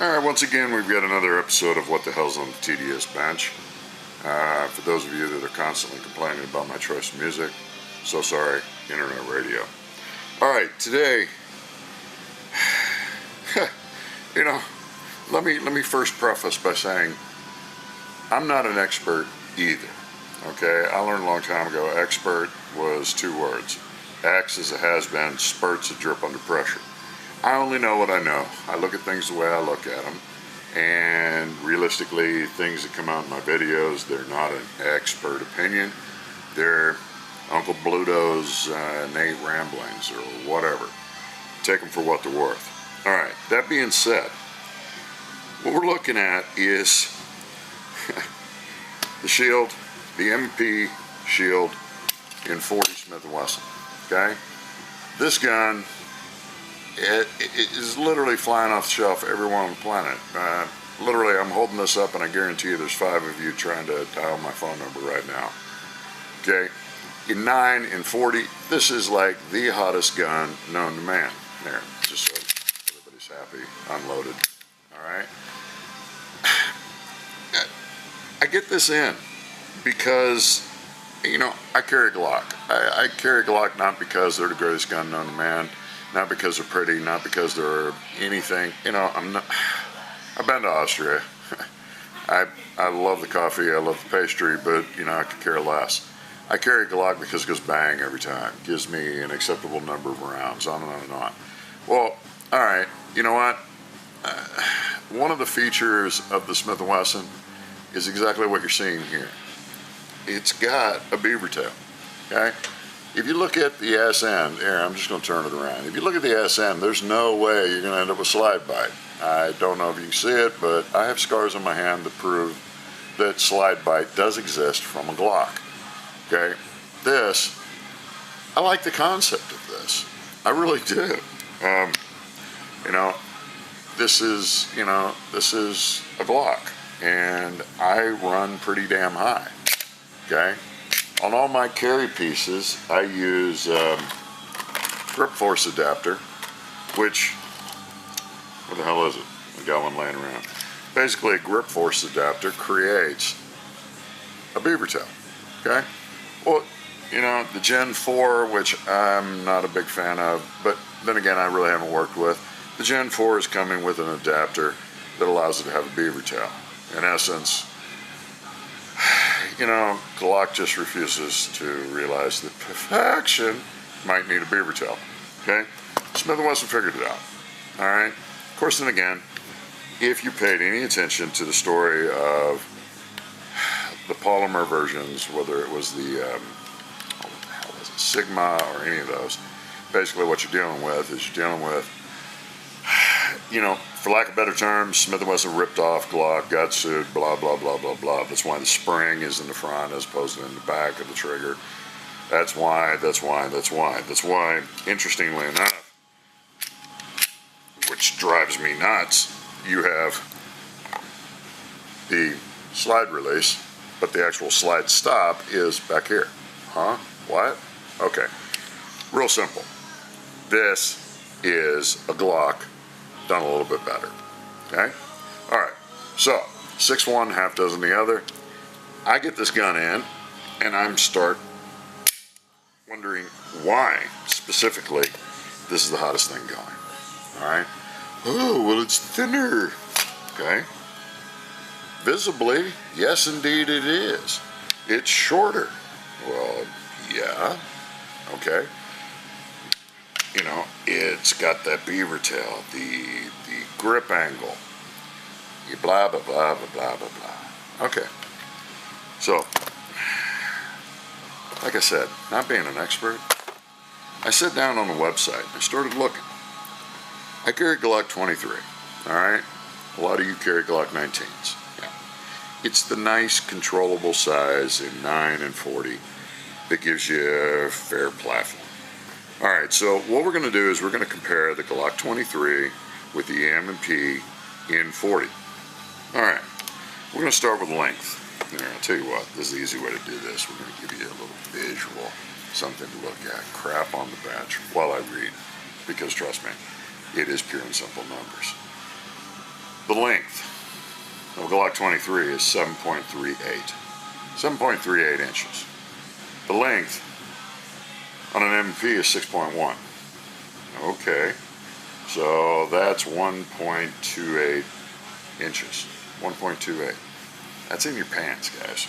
Alright, once again, we've got another episode of What the Hell's on the TDS Bench. For those of you that are constantly complaining about my choice of music, so sorry, internet radio. Alright, today, let me first preface by saying, I'm not an expert either. Okay, I learned a long time ago, expert was two words. X is a has-been, spurt's a drip under pressure. I only know what I know. I look at things the way I look at them. And realistically, things that come out in my videos, they're not an expert opinion. They're Uncle Bluto's Nate ramblings or whatever. Take them for what they're worth. Alright, that being said, what we're looking at is the Shield, the M&P Shield in 40 Smith & Wesson. Okay? This gun, it is literally flying off the shelf everywhere on the planet. Literally, I'm holding this up and I guarantee you there's 5 of you trying to dial my phone number right now. Okay? In 9 and 40, this is like the hottest gun known to man. There, just so everybody's happy, unloaded. Alright? I get this in because, I carry a Glock. I carry a Glock not because they're the greatest gun known to man, not because they're pretty, not because they're anything. I've been to Austria. I love the coffee, I love the pastry, but, I could care less. I carry a Glock because it goes bang every time. It gives me an acceptable number of rounds, on and on and on. Well, alright, you know what? One of the features of the Smith & Wesson is exactly what you're seeing here. It's got a beaver tail, okay? If you look at the ass end, here, I'm just going to turn it around. If you look at the ass end, there's no way you're going to end up with slide bite. I don't know if you can see it, but I have scars on my hand that prove that slide bite does exist from a Glock, okay? This, I like the concept of this. I really do. This is a Glock, and I run pretty damn high, okay? On all my carry pieces, I use grip force adapter, which, what the hell is it? I got one laying around. Basically, a grip force adapter creates a beaver tail, okay? Well, the Gen 4, which I'm not a big fan of, but then again, I really haven't worked with. The Gen 4 is coming with an adapter that allows it to have a beaver tail. In essence, Glock just refuses to realize that perfection might need a beaver tail. Okay? Smith & Wesson figured it out. Alright? Of course, then again, if you paid any attention to the story of the polymer versions, whether it was the, what the hell was it, Sigma or any of those, basically what you're dealing with is you're dealing with, for lack of better terms, Smith & Wesson ripped off Glock, got sued, blah, blah, blah, blah, blah. That's why the spring is in the front as opposed to in the back of the trigger. That's why, interestingly enough, which drives me nuts, you have the slide release, but the actual slide stop is back here. Huh? What? Okay. Real simple. This is a Glock done a little bit better. Okay? Alright. So, 6 one, half dozen the other. I get this gun in, and I'm start wondering why, specifically, this is the hottest thing going. Alright? Oh, well, it's thinner. Okay? Visibly, yes, indeed it is. It's shorter. Well, yeah. Okay? It's got that beaver tail, the grip angle, blah, blah, blah, blah, blah, blah, blah. Okay. So, like I said, not being an expert, I sat down on the website and I started looking. I carry Glock 23, alright? A lot of you carry Glock 19s. Yeah. It's the nice, controllable size in 9 and 40 that gives you a fair platform. Alright, so what we're going to do is we're going to compare the Glock 23 with the M&P in 40. Alright, we're going to start with length. Here, I'll tell you what, this is the easy way to do this. We're going to give you a little visual, something to look at. Crap on the bench while I read, because trust me, it is pure and simple numbers. The length of a Glock 23 is 7.38. 7.38 inches. The length on an M&P is 6.1. Okay, so that's 1.28 inches. 1.28. That's in your pants, guys.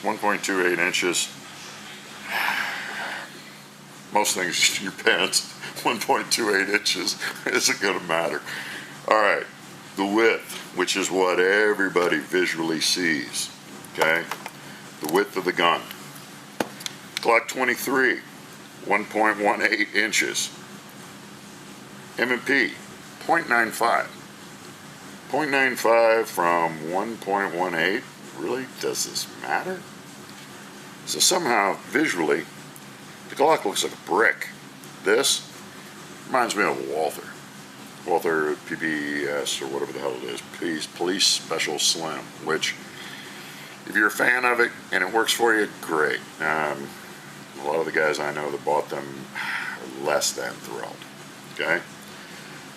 1.28 inches. Most things in your pants, 1.28 inches isn't going to matter. All right, the width, which is what everybody visually sees. Okay, the width of the gun. Glock 23, 1.18 inches. M&P, 0.95. 0.95 from 1.18. Really? Does this matter? So somehow, visually, the Glock looks like a brick. This reminds me of a Walther. Walther PBS, or whatever the hell it is. Police Special Slim, which, if you're a fan of it and it works for you, great. A lot of the guys I know that bought them are less than thrilled. Okay?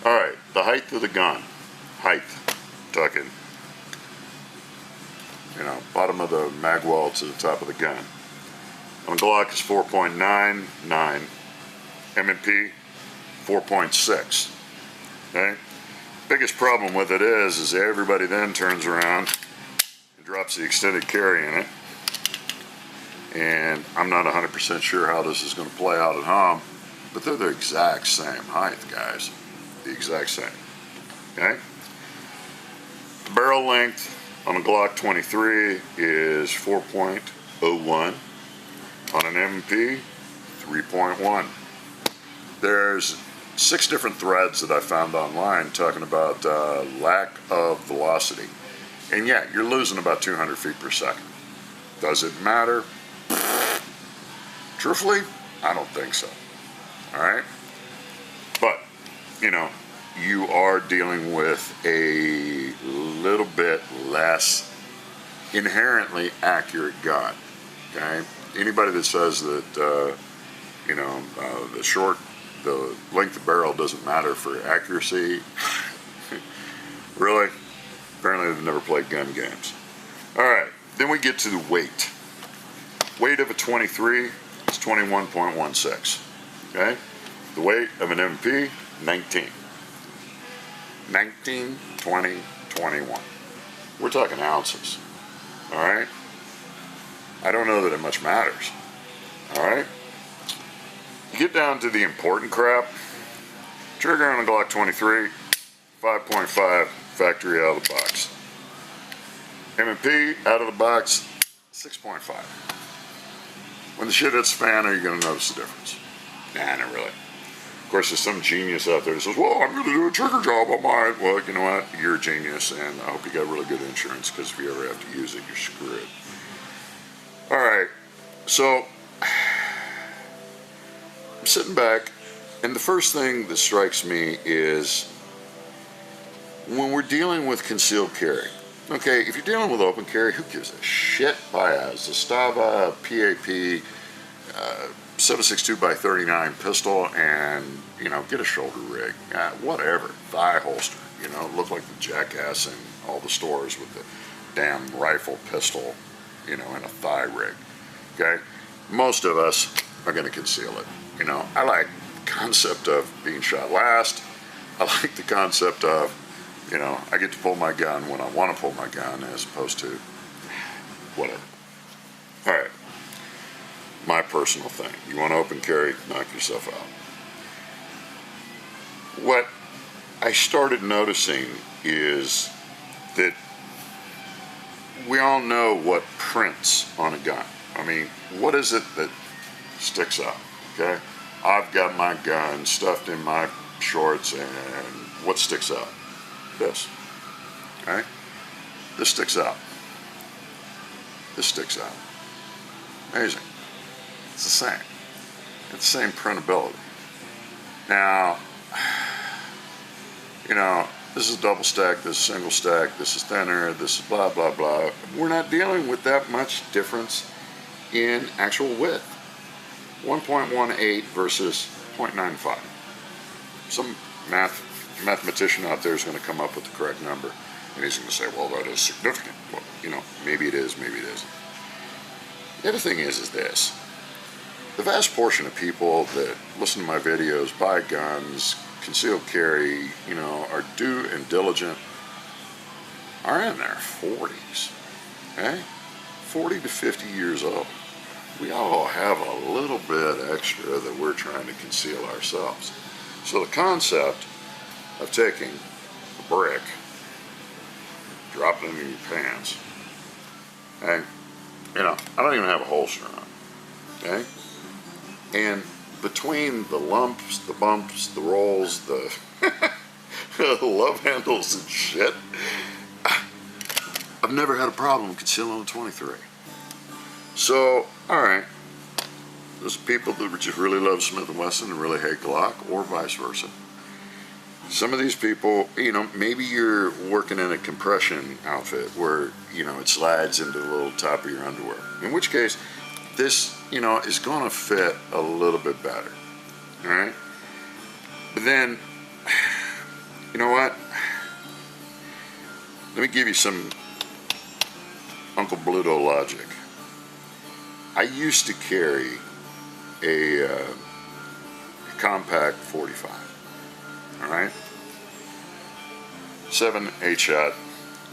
Alright, the height of the gun. Height. Talking, bottom of the mag wall to the top of the gun. On Glock is 4.99. M&P, 4.6. Okay? Biggest problem with it is everybody then turns around and drops the extended carry in it. And I'm not 100% sure how this is going to play out at home, but they're the exact same height, guys. The exact same. Okay? The barrel length on a Glock 23 is 4.01. On an M&P, 3.1. There's 6 different threads that I found online talking about lack of velocity. And yeah, you're losing about 200 feet per second. Does it matter? Truthfully, I don't think so. Alright? But, you are dealing with a little bit less inherently accurate gun. Okay? Anybody that says that, the length of barrel doesn't matter for accuracy, really? Apparently they've never played gun games. Alright, then we get to the weight. Weight of a 23 is 21.16. Okay? The weight of an M&P, 19. 19, 20, 21. We're talking ounces. Alright? I don't know that it much matters. Alright? You get down to the important crap. Trigger on a Glock 23, 5.5 factory out of the box. M&P out of the box, 6.5. When the shit hits the fan, are you going to notice the difference? Nah, not really. Of course, there's some genius out there that says, well, I'm going to do a trigger job on mine. Well, you know what? You're a genius, and I hope you got really good insurance, because if you ever have to use it, you're screwed. Alright, so I'm sitting back, and the first thing that strikes me is when we're dealing with concealed carry. Okay, if you're dealing with open carry, who gives a shit? Buy a Zastava PAP 7.62x39 pistol and, get a shoulder rig. Whatever. Thigh holster. Look like the jackass in all the stores with the damn rifle pistol, in a thigh rig. Okay? Most of us are going to conceal it. I like the concept of being shot last. I like the concept of, I get to pull my gun when I want to pull my gun as opposed to whatever. Alright. My personal thing. You want to open carry, knock yourself out. What I started noticing is that we all know what prints on a gun. I mean, what is it that sticks out? Okay? I've got my gun stuffed in my shorts, and what sticks out? This. Okay? This sticks out. This sticks out. Amazing. It's the same. It's the same printability. Now, this is double stack, this is single stack, this is thinner, this is blah, blah, blah. We're not dealing with that much difference in actual width. 1.18 versus 0.95. Some mathematician out there is going to come up with the correct number. And he's going to say, well, that is significant. Well, you know, maybe it is, maybe it isn't. The other thing is this. The vast portion of people that listen to my videos, buy guns, concealed carry, you know, are due and diligent, are in their 40s, okay? 40 to 50 years old. We all have a little bit extra that we're trying to conceal ourselves. So the concept of taking a brick, dropping it in your pants, okay? You know, I don't even have a holster on, okay? And between the lumps, the bumps, the rolls, the love handles and shit, I've never had a problem concealing a 23. So, alright, there's people that just really love Smith & Wesson and really hate Glock, or vice versa. Some of these people, you know, maybe you're working in a compression outfit where, you know, it slides into the little top of your underwear. In which case, this, you know, is going to fit a little bit better. Alright? But then, you know what? Let me give you some Uncle Bluto logic. I used to carry a compact 45. Alright? 7, 8 shot,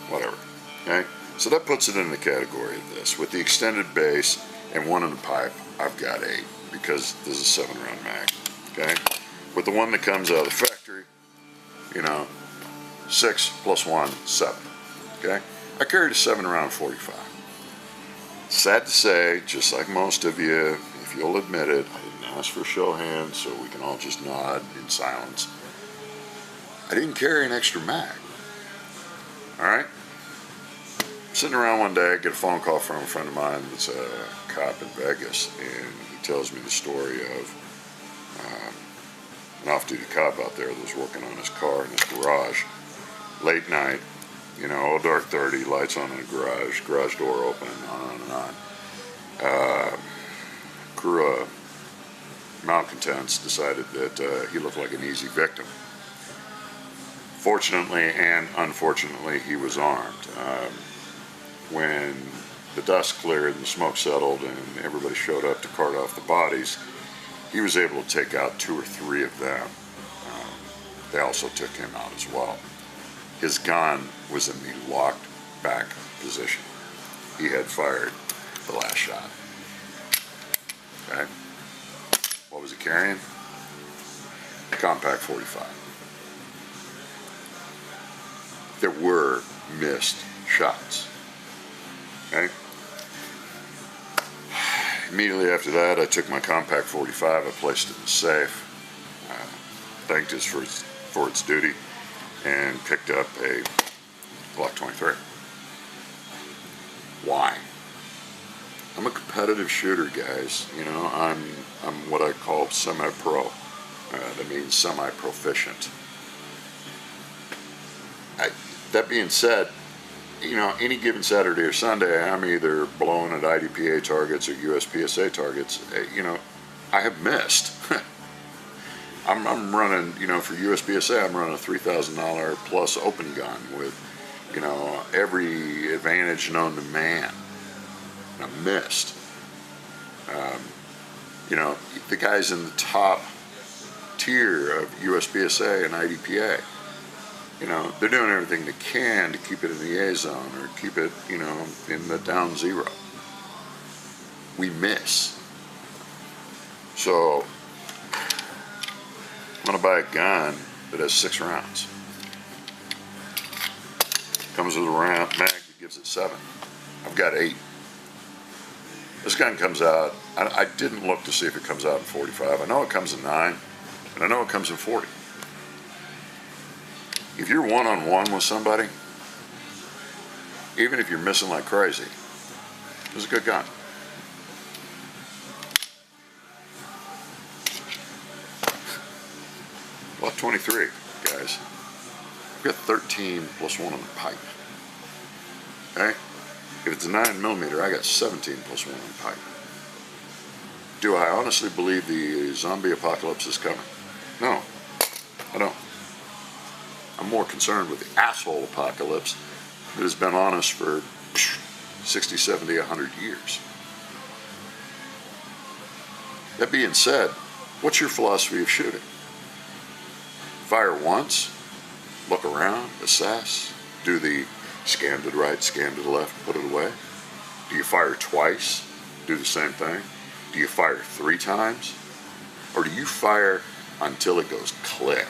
whatever. Okay? So that puts it in the category of this. With the extended base and one in the pipe, I've got 8 because this is a 7-round mag. Okay? With the one that comes out of the factory, you know, 6 plus 1, 7. Okay? I carried a 7-round 45. Sad to say, just like most of you, if you'll admit it, I didn't ask for a show of hands, so we can all just nod in silence. I didn't carry an extra mag. Alright? Sitting around one day, I get a phone call from a friend of mine that's a cop in Vegas, and he tells me the story of an off-duty cop out there that was working on his car in his garage. Late night, you know, dark 30, lights on in the garage door open, on and on. Crew of malcontents decided that he looked like an easy victim. Fortunately and unfortunately, he was armed. When the dust cleared and the smoke settled and everybody showed up to cart off the bodies, he was able to take out 2 or 3 of them. They also took him out as well. His gun was in the locked back position. He had fired the last shot. Okay? What was he carrying? A compact 45. There were missed shots. Okay? Immediately after that, I took my compact 45, I placed it in the safe, thanked it for its duty, and picked up a Glock 23. Why? I'm a competitive shooter, guys. You know, I'm what I call semi-pro. That means semi-proficient. That being said, you know, any given Saturday or Sunday, I'm either blowing at IDPA targets or USPSA targets. You know, I have missed. I'm running, you know, for USPSA, I'm running a $3,000 plus open gun with, you know, every advantage known to man. And I missed. You know, the guys in the top tier of USPSA and IDPA, you know, they're doing everything they can to keep it in the A zone or keep it, you know, in the down 0. We miss. So I'm going to buy a gun that has 6 rounds. Comes with a round mag that gives it 7. I've got 8. This gun comes out, I didn't look to see if it comes out in 45. I know it comes in 9, and I know it comes in 40. If you're one-on-one with somebody, even if you're missing like crazy, it's a good gun. Well, 23, guys. I've got 13 plus 1 on the pipe. Okay? If it's a 9mm, I got 17 plus 1 on the pipe. Do I honestly believe the zombie apocalypse is coming? No, I don't. I'm more concerned with the asshole apocalypse that has been on us for 60, 70, 100 years. That being said, what's your philosophy of shooting? Fire once, look around, assess, do the scan to the right, scan to the left, put it away. Do you fire twice, do the same thing? Do you fire 3 times? Or do you fire until it goes click?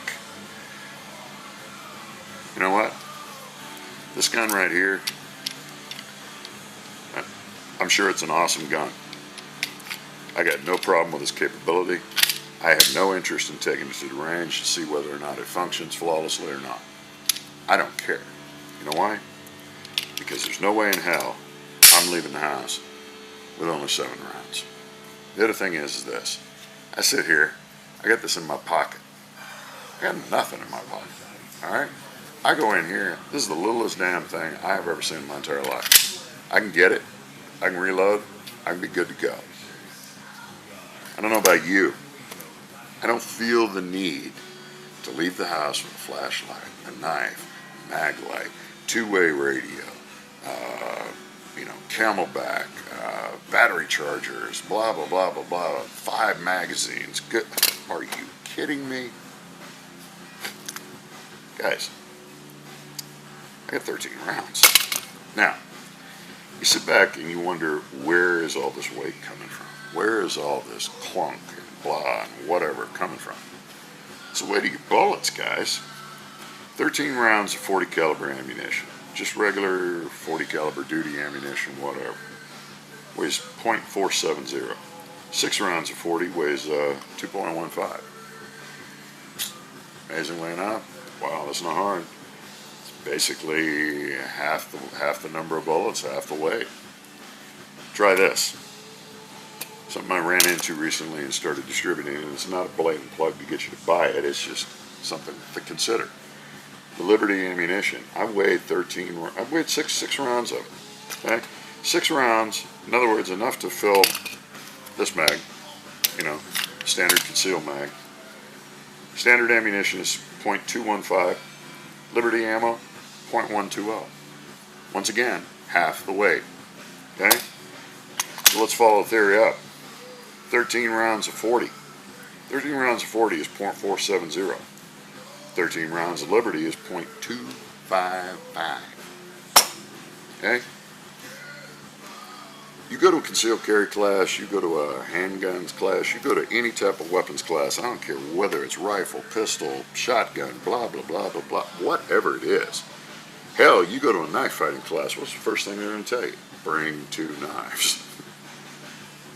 You know what? This gun right here, I'm sure it's an awesome gun. I got no problem with its capability. I have no interest in taking it to the range to see whether or not it functions flawlessly or not. I don't care. You know why? Because there's no way in hell I'm leaving the house with only 7 rounds. The other thing is this. I sit here, I got this in my pocket. I got nothing in my pocket. Alright? I go in here, this is the littlest damn thing I have ever seen in my entire life. I can get it, I can reload, I can be good to go. I don't know about you. I don't feel the need to leave the house with a flashlight, a knife, a mag light, 2-way radio, Camelback, battery chargers, blah, blah, blah, blah, blah, 5 magazines. Good. Are you kidding me? Guys, I got 13 rounds. Now, you sit back and you wonder, where is all this weight coming from? Where is all this clunk and blah and whatever coming from? It's the weight of your bullets, guys. 13 rounds of 40 caliber ammunition. Just regular 40 caliber duty ammunition, whatever. Weighs .470. 6 rounds of 40 weighs 2.15. Amazingly enough, wow, that's not hard. It's basically half the number of bullets, half the weight. Try this. Something I ran into recently and started distributing, and it's not a blatant plug to get you to buy it, it's just something to consider. The Liberty ammunition, I weighed 6 rounds of it, okay? 6 rounds, in other words, enough to fill this mag, standard concealed mag. Standard ammunition is .215, Liberty ammo, .120. Once again, half the weight, okay? So let's follow the theory up. 13 rounds of 40. 13 rounds of 40 is .470. 13 rounds of Liberty is .255. Okay? You go to a concealed carry class, you go to a handguns class, you go to any type of weapons class, I don't care whether it's rifle, pistol, shotgun, blah, blah, blah, blah, blah, whatever it is. Hell, you go to a knife fighting class, what's the first thing they're going to tell you? Bring 2 knives.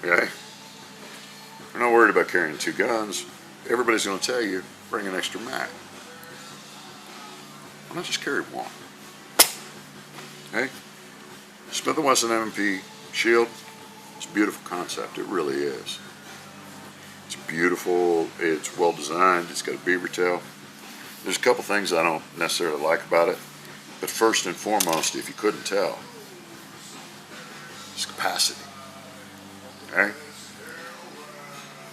Okay? They're not worried about carrying 2 guns. Everybody's going to tell you, bring an extra mag. Why not just carry 1? Okay? Smith & Wesson M&P Shield, it's a beautiful concept. It really is. It's beautiful. It's well designed. It's got a beaver tail. There's a couple things I don't necessarily like about it. But first and foremost, if you couldn't tell, it's capacity. Okay?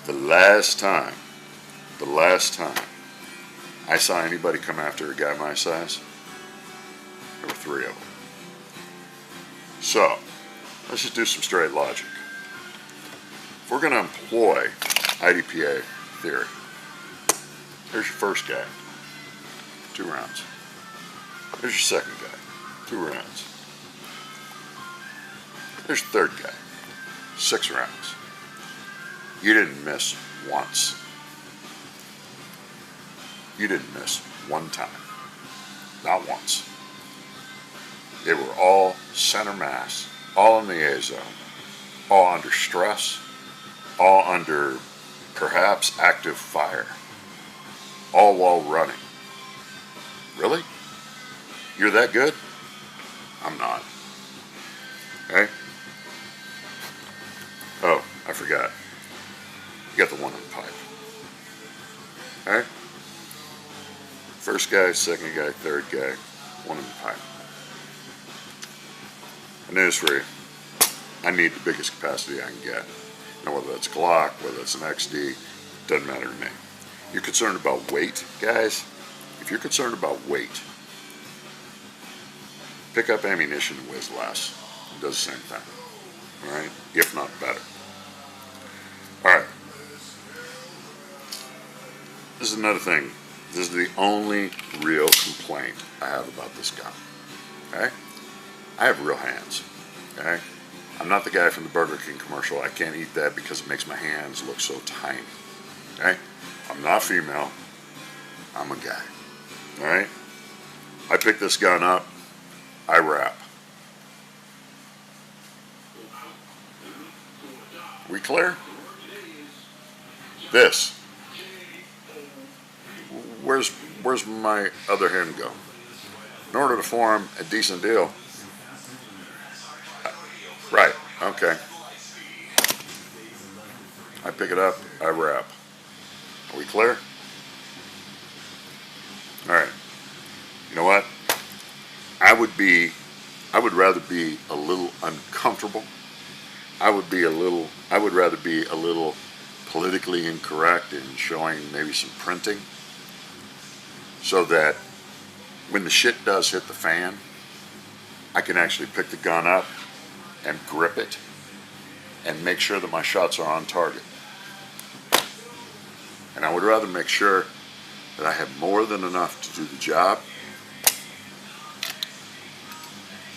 The last time I saw anybody come after a guy my size, there were 3 of them. So, let's just do some straight logic. If we're going to employ IDPA theory, there's your first guy, 2 rounds. There's your second guy, 2 rounds. There's your third guy, 6 rounds. You didn't miss once. You didn't miss 1 time. Not once. They were all center mass, all in the A zone, all under stress, all under perhaps active fire, all while running. Really? You're that good? I'm not. Okay? Oh, I forgot. You got the one on the pipe. Alright? First guy, second guy, third guy, one in the pipe. News for you. I need the biggest capacity I can get. Now, whether that's Glock, whether it's an XD, doesn't matter to me. You're concerned about weight, guys? If you're concerned about weight, Pick up ammunition and weighs less. It does the same thing. All right? If not better. All right. This is another thing. This is the only real complaint I have about this gun. Okay? I have real hands. Okay? I'm not the guy from the Burger King commercial. I can't eat that because it makes my hands look so tiny. Okay? I'm not female. I'm a guy. All right? I pick this gun up. I wrap. We clear? This. Where's my other hand go? In order to form a decent deal. Right, okay. I pick it up, I wrap. Are we clear? Alright. You know what? I would rather be a little uncomfortable. I would rather be a little politically incorrect in showing maybe some printing, so that when the shit does hit the fan, I can actually pick the gun up and grip it and make sure that my shots are on target. And I would rather make sure that I have more than enough to do the job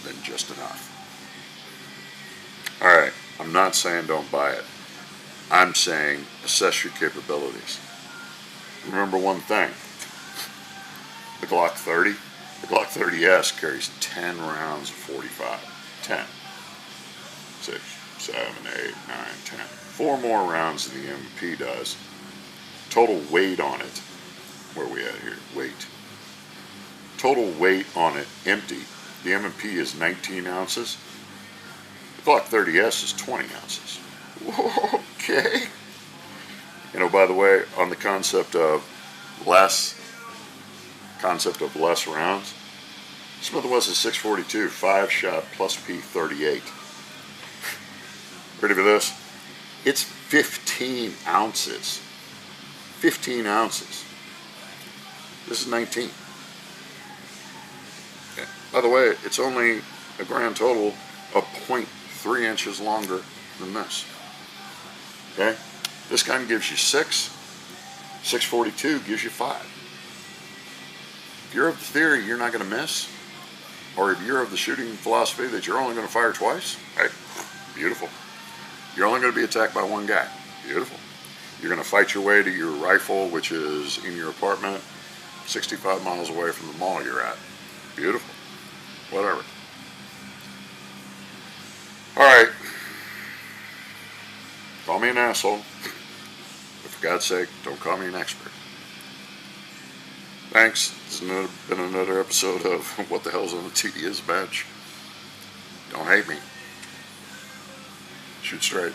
than just enough. Alright, I'm not saying don't buy it. I'm saying assess your capabilities. Remember one thing. The Glock 30, the Glock 30S carries 10 rounds of 45. 10. 6, 7, 8, 9, 10. 4 more rounds than the M&P does. Total weight on it. Where are we at here? Weight. Total weight on it, empty. The M&P is 19 ounces. The Glock 30S is 20 ounces. Okay. You know, by the way, on the concept of less rounds, Smith & Wesson 642, 5-shot plus P38. Ready for this? It's 15 ounces. 15 ounces. This is 19. Okay. By the way, it's only a grand total of 0.3 inches longer than this. Okay? This gun gives you 6. 642 gives you 5. If you're of the theory you're not going to miss, or if you're of the shooting philosophy that you're only going to fire twice, right? Beautiful. You're only going to be attacked by one guy. Beautiful. You're going to fight your way to your rifle, which is in your apartment, 65 miles away from the mall you're at. Beautiful. Whatever. Alright. Call me an asshole. But for God's sake, don't call me an expert. Thanks. This has been another episode of What the Hell's on the TDS Bench. Don't hate me. Shoot straight.